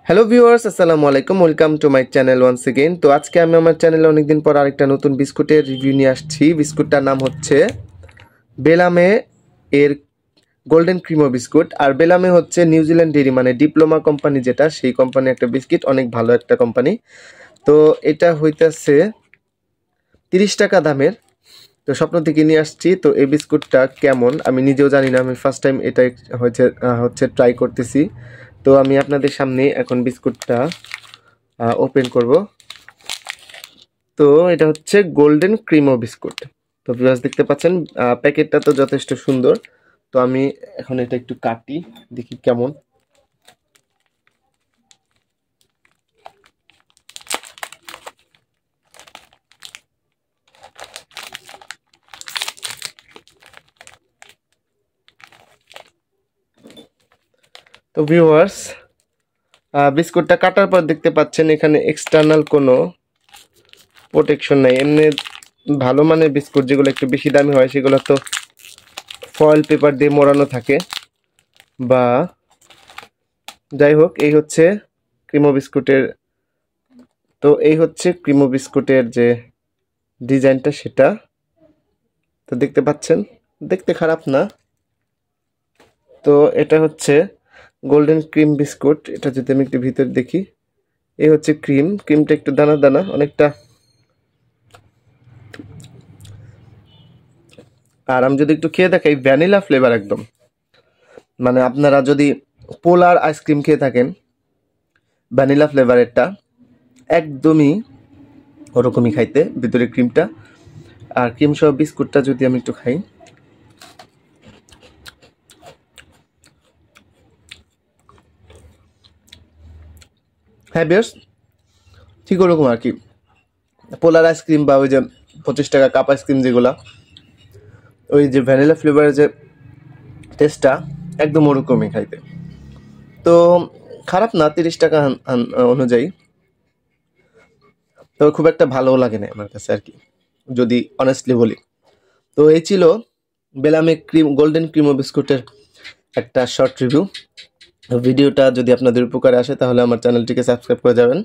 Hello viewers, আসসালামু আলাইকুম। Welcome to my channel once again. তো আজকে আমি আমার চ্যানেলে অনেকদিন পর আরেকটা নতুন বিস্কুটের রিভিউ নিয়ে আসছি। বিস্কুটটার নাম হচ্ছে বেলামে এর গোল্ডেন ক্রিমো বিস্কুট। আর বেলামে হচ্ছে নিউজিল্যান্ড ডেইরি মানে ডিপ্লোমা কোম্পানি, যেটা সেই কোম্পানি একটা বিস্কিট, অনেক ভালো একটা কোম্পানি। তো এটা হইতেছে 30 টাকা দামের। তো স্বপ্ন থেকে নিয়ে আসছি। তো এই বিস্কুটটা কেমন আমি নিজেও জানি না, আমি ফার্স্ট টাইম এটা হচ্ছে ট্রাই করতেছি। তো আমি আপনাদের সামনে এখন বিস্কুটটা ওপেন করব। তো এটা হচ্ছে গোল্ডেন ক্রিমো বিস্কুট। তো ভিউয়ার্স দেখতে পাচ্ছেন প্যাকেটটা তো যথেষ্ট সুন্দর। তো আমি এখন এটা একটু কাটি, দেখি কেমন। তো ভিউয়ার্স বিস্কুটটা কাটার পর দেখতে পাচ্ছেন এখানে এক্সটার্নাল কোনো প্রোটেকশন নাই। এমনি ভালো মানের বিস্কুট যেগুলো একটু বেশি দামি হয় সেগুলো তো ফয়েল পেপার দিয়ে মোড়ানো থাকে। বা যাই হোক, এই হচ্ছে ক্রিমো বিস্কুটের। তো এই হচ্ছে ক্রিমো বিস্কুটের যে ডিজাইনটা সেটা। তো দেখতে পাচ্ছেন, দেখতে খারাপ না। তো এটা হচ্ছে গোল্ডেন ক্রিম বিস্কুট। এটা যদি আমি একটু ভিতর দেখি, এই হচ্ছে ক্রিমটা একটু দানা দানা অনেকটা। আর আমি যদি একটু খেয়ে দেখাই, ভ্যানিলা ফ্লেভার একদম। মানে আপনারা যদি পোলার আইসক্রিম খেয়ে থাকেন ভ্যানিলা ফ্লেভারেরটা, একদমই ওরকমই খাইতে, ভিতরে ক্রিমটা। আর ক্রিম সহ বিস্কুটটা যদি আমি একটু খাই, হ্যাঁ বেশ ঠিক ওরকম আর কি। পোলার আইসক্রিম বা ওই যে 25 টাকা কাপ আইসক্রিম যেগুলা, ওই যে ভ্যানিলা ফ্লেভারের যে টেস্টটা একদম ওরকমই খাইতে। তো খারাপ না 30 টাকা অনুযায়ী। তো খুব একটা ভালো লাগে না আমার কাছে আর কি, যদি অনেস্টলি বলি। তো এই ছিল বেলামে গোল্ডেন ক্রিমো বিস্কুটের একটা শর্ট রিভিউ। ভিডিওটা যদি আপনাদের উপকারে আসে তাহলে আমার চ্যানেলটিকে সাবস্ক্রাইব করে যাবেন।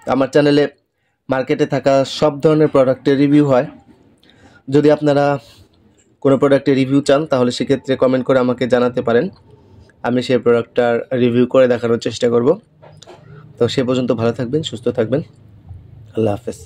আমার চ্যানেলে মার্কেটে থাকা সব ধরনের প্রোডাক্টের রিভিউ হয়। যদি আপনারা কোনো প্রোডাক্টের রিভিউ চান তাহলে সেক্ষেত্রে কমেন্ট করে আমাকে জানাতে পারেন। আমি সেই প্রোডাক্টটার রিভিউ করে দেখানোর চেষ্টা করব। তো সে পর্যন্ত ভালো থাকবেন, সুস্থ থাকবেন। আল্লাহ হাফেজ।